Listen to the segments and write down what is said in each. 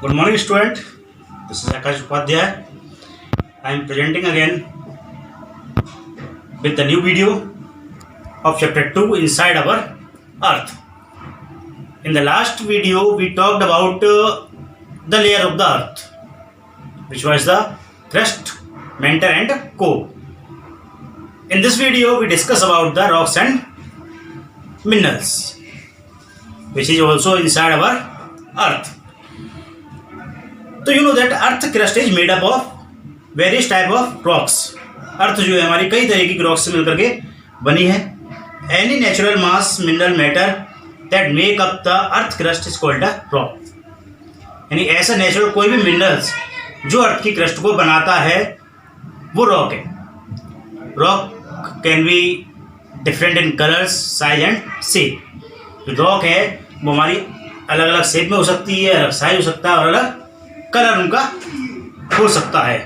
Good morning, student. This is Akash Upadhyay. I am presenting again with the new video of chapter 2 inside our Earth. In the last video, we talked about the layer of the Earth, which was the crust, mantle, and core. In this video, we discuss about the rocks and minerals, which is also inside our Earth. तो you know that earth crust is made up of various type of rocks. Earth जो है हमारी कई तरह की rocks से मिलकर के बनी है. Any natural mass mineral matter that make up the earth crust is called a rock. यानी ऐसा नेचुरल कोई भी मिनरल्स जो अर्थ की क्रस्ट को बनाता है वो रॉक है. Rock can be different in colours, size and shape. जो रॉक है वो हमारी अलग अलग शेप में हो सकती है, अलग साइज हो सकता है और अलग कलर उनका हो सकता है.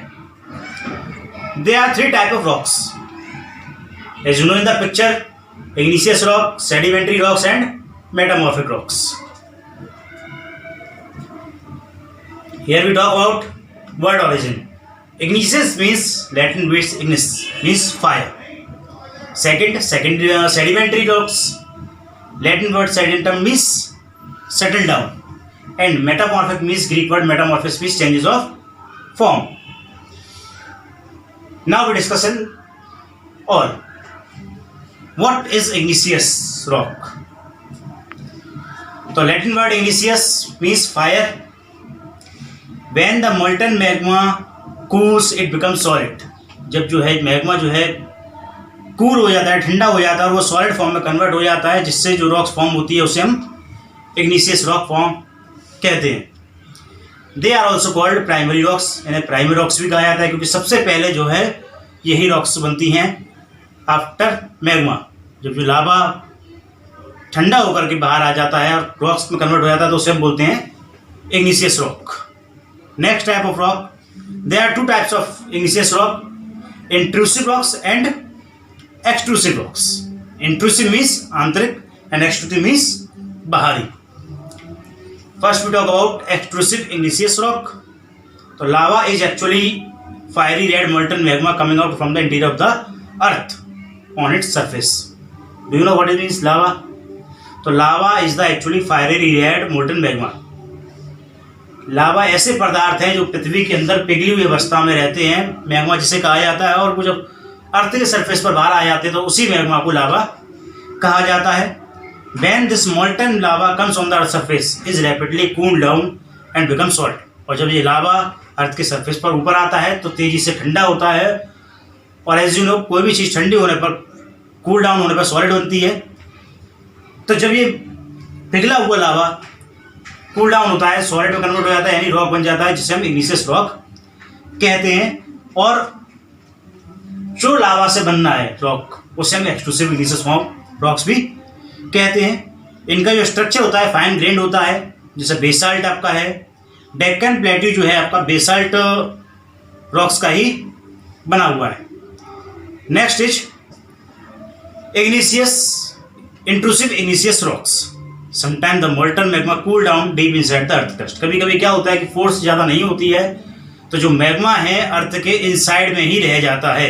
They are three type of rocks as you know in the picture: igneous rock, sedimentary rocks and metamorphic rocks. Here we talk about word origin. Igneous means Latin words ignis means fire. Second sedimentary rocks, Latin word sedimentum means settle down. And metamorphic means Greek word metamorphosis means changes of form. Now we discuss all. What is igneous rock? So Latin word igneous means fire. When the molten magma cools, it becomes solid. जब जो है magma जो है cool हो जाता है, ठंडा हो जाता है और वो सॉलिड फॉर्म में कन्वर्ट हो जाता है, जिससे जो रॉक्स फॉर्म होती है उसे हम igneous रॉक फॉर्म कहते हैं. They are also called primary rocks. यानी प्राइमरी रॉक्स भी कहा जाता है क्योंकि सबसे पहले जो है यही रॉक्स बनती हैं आफ्टर मैग्मा. जब जो लावा ठंडा होकर के बाहर आ जाता है और रॉक्स में कन्वर्ट हो जाता है तो उसे हम बोलते हैं igneous rock. Next type of rock, they are two types of igneous rock: intrusive rocks and extrusive rocks. Intrusive means आंतरिक एंड एक्सट्रूसिव मीन्स बाहरी. First we talk about extrusive igneous rock. So lava is actually fiery red molten magma coming out from the interior of the earth on its surface. Do you know what it means, lava? So lava is the actually fiery red molten magma. लावा ऐसे पदार्थ हैं जो पृथ्वी के अंदर पिघली हुई अवस्था में रहते हैं, मैग्मा जिसे कहा जाता है, और वो जब अर्थ के सरफेस पर बाहर आ जाते हैं तो उसी मैग्मा को लावा कहा जाता है. When this molten lava comes on the earth surface, is rapidly cooled down and becomes salt. और जब ये लावा अर्थ के सरफेस पर ऊपर आता है तो तेजी से ठंडा होता है. और एज यू नो कोई भी चीज़ ठंडी होने पर, कूल डाउन होने पर सॉलिड बनती है. तो जब ये पिघला हुआ लावा कूल डाउन होता है, सॉलिड में कन्वर्ट हो जाता है, यानी रॉक बन जाता है, जिसे हम igneous रॉक कहते हैं. और जो लावा से बनना है रॉक उसे हम एक्सट्रूसिव igneous रॉक्स भी कहते हैं. इनका जो स्ट्रक्चर होता है फाइन ग्रेन्ड होता है, जैसे बेसाल्ट आपका है. डेक्कन प्लेट्यू जो है आपका बेसाल्ट रॉक्स का ही बना हुआ है. Next is igneous intrusive igneous rocks. Sometime the molten magma cool down deep inside the earth crust. कभी कभी क्या होता है कि फोर्स ज़्यादा नहीं होती है तो जो मैग्मा है अर्थ के इनसाइड में ही रह जाता है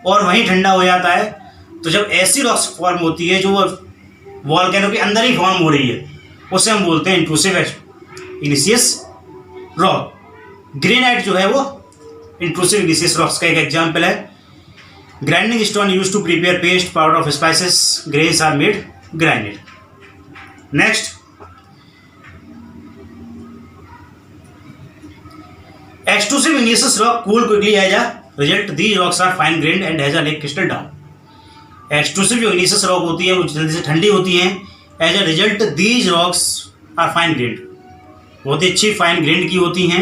और वहीं ठंडा हो जाता है. तो जब ऐसी रॉक्स फॉर्म होती है जो वॉल्केनो के अंदर ही फॉर्म हो रही है, उसे हम बोलते हैं इंट्रूसिव igneous रॉक. ग्रेनाइट जो है वो इंट्रूसिव igneous रॉक्स का एक एग्जाम्पल है. Grinding stone use to prepare paste, powder of spices, grains are made grinded. Next, extrusive igneous rock cool quickly as a result. These rocks are fine grained and has a like crystal down. Extrusive जो igneous rock होती है वो जल्दी से ठंडी होती हैं. As a result these rocks are fine grained, बहुत ही अच्छी फाइन ग्रेन्ड की होती हैं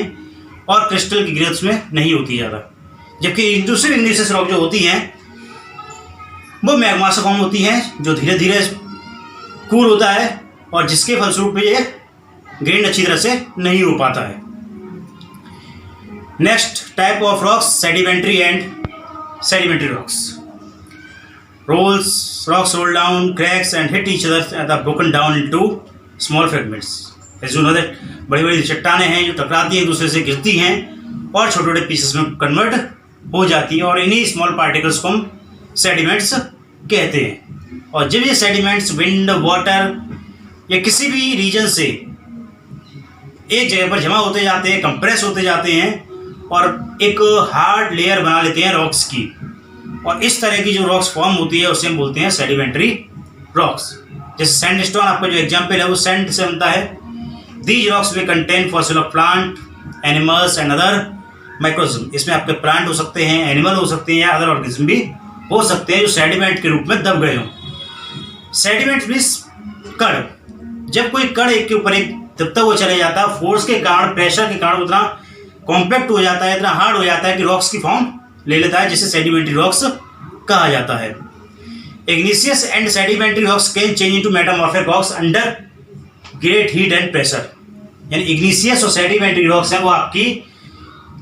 और क्रिस्टल की ग्रेन्स में नहीं होती ज़्यादा. जबकि इंट्रूसिव igneous रॉक जो होती हैं वो मैग्मा से फॉर्म होती हैं, जो धीरे धीरे कूल होता है और जिसके फलस्वरूप ये ग्रेन्ड अच्छी तरह से नहीं हो पाता है. Next type of rocks, sedimentary and sedimentary rocks. Rocks roll down, cracks and hit each other and are broken down into small fragments. As you know that बड़ी बड़ी चट्टानें हैं जो टकराती हैं एक दूसरे से, गिरती हैं और छोटे छोटे पीसेस में कन्वर्ट हो जाती है, और इन्हीं स्मॉल पार्टिकल्स को हम सेडिमेंट्स कहते हैं। और जब ये सेडिमेंट्स विंड, वाटर या किसी भी रीजन से एक जगह पर जमा होते जाते हैं, कंप्रेस होते जाते हैं और एक हार्ड लेयर बना लेते हैं रॉक्स की, और इस तरह की जो रॉक्स फॉर्म होती है उसे हम बोलते हैं सेडिमेंट्री रॉक्स। जैसे सैंडस्टोन, आपका जो एग्जांपल है वो सैंड से बनता है। दीज रॉक्स में contain fossil of plant, animals and other माइक्रोनिज्म। इसमें आपके प्लांट हो सकते हैं, एनिमल हो सकते हैं या अदर ऑर्गेनिज्म भी हो सकते हैं जो सेडिमेंट के रूप में दब गए हों। सेडिमेंट मीन्स कण। जब कोई कण एक के ऊपर एक दबता हुआ चले जाता है, फोर्स के कारण, प्रेशर के कारण उतना कॉम्पैक्ट हो जाता है, इतना हार्ड हो जाता है कि रॉक्स की फॉर्म ले लेता है, जिसे सेडिमेंट्री रॉक्स कहा जाता है। Igneous and sedimentary rocks can change into metamorphic rocks under great heat and pressure. यानी इग्निशियस और सेडिमेंट्री रॉक्स हैं वो आपकी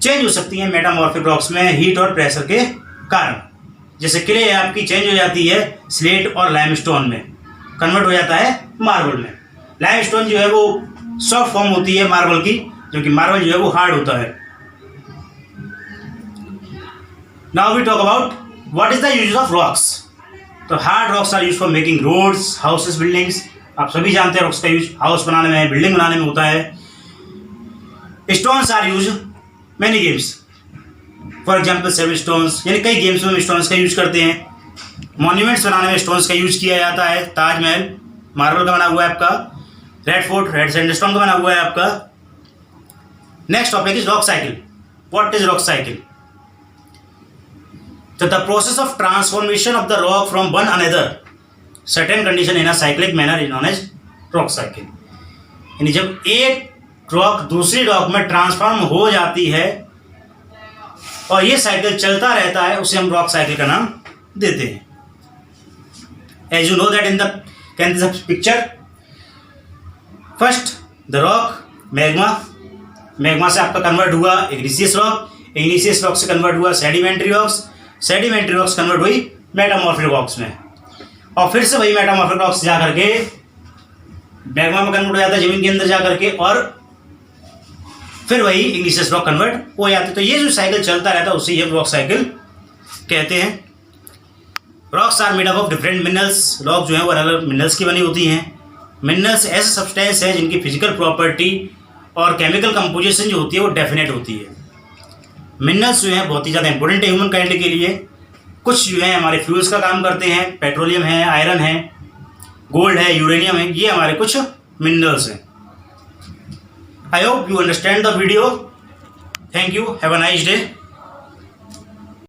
चेंज हो सकती हैं मेटामॉर्फिक रॉक्स में हीट और प्रेशर के कारण। जैसे क्ले आपकी चेंज हो जाती है स्लेट और लाइमस्टोन में, कन्वर्ट हो जाता है मार्बल में। लाइमस्टोन जो है वो सॉफ्ट फॉर्म होती है मार्बल की, जबकि मार्बल जो है वो हार्ड होता है। Now we talk about what is the use of rocks. तो hard rocks are use for making roads, houses, buildings. आप सभी जानते हैं रॉक्स का यूज हाउस बनाने में, बिल्डिंग बनाने में होता है। Stones are use many games, for example seven stones, यानी कई गेम्स में हम स्टोन्स का यूज करते हैं। मॉन्यूमेंट्स बनाने में स्टोन्स का यूज किया जाता है। ताजमहल मार्बल का बना हुआ है आपका, रेड फोर्ट रेड सैंडस्टोन का बना हुआ है आपका। Next topic is rock cycle. What is rock cycle? तो the process of transformation of the rock from one another certain condition in a cyclic manner is known as rock cycle. यानी जब एक rock दूसरी rock में transform हो जाती है और ये साइकिल चलता रहता है, उसे हम रॉक साइकिल का नाम देते हैं। As you know that in the can this picture, first the rock magma से आपका कन्वर्ट हुआ इग्निशियस रॉक, इग्निशियस रॉक से कन्वर्ट हुआ sedimentary rocks, sedimentary rocks convert हुई मेटामॉर्फिक रॉक्स में, और फिर से वही मेटामॉर्फिक रॉक्स जा करके मैग्मा में कन्वर्ट हो जाता है जमीन के अंदर जा करके, और फिर वही इग्निशियस रॉक कन्वर्ट हो जाते हैं। तो ये जो साइकिल चलता रहता है उसे ये रॉक साइकिल कहते हैं। Rocks are made up of different minerals. Rock जो है वो अलग अलग मिनरल्स की बनी होती हैं। मिनरल्स ऐसे सब्सटेंस हैं जिनकी फिजिकल प्रॉपर्टी और केमिकल कंपोजिशन जो होती है वो डेफिनेट होती है। मिनरल्स जो हैं बहुत ही ज़्यादा इंपॉर्टेंट है ह्यूमन काइंड के लिए। कुछ जो है हमारे फ्यूल्स का काम करते हैं, पेट्रोलियम है, आयरन है, गोल्ड है, यूरेनियम है, ये हमारे कुछ मिनरल्स हैं। I hope you understand the video. Thank you. Have a nice day.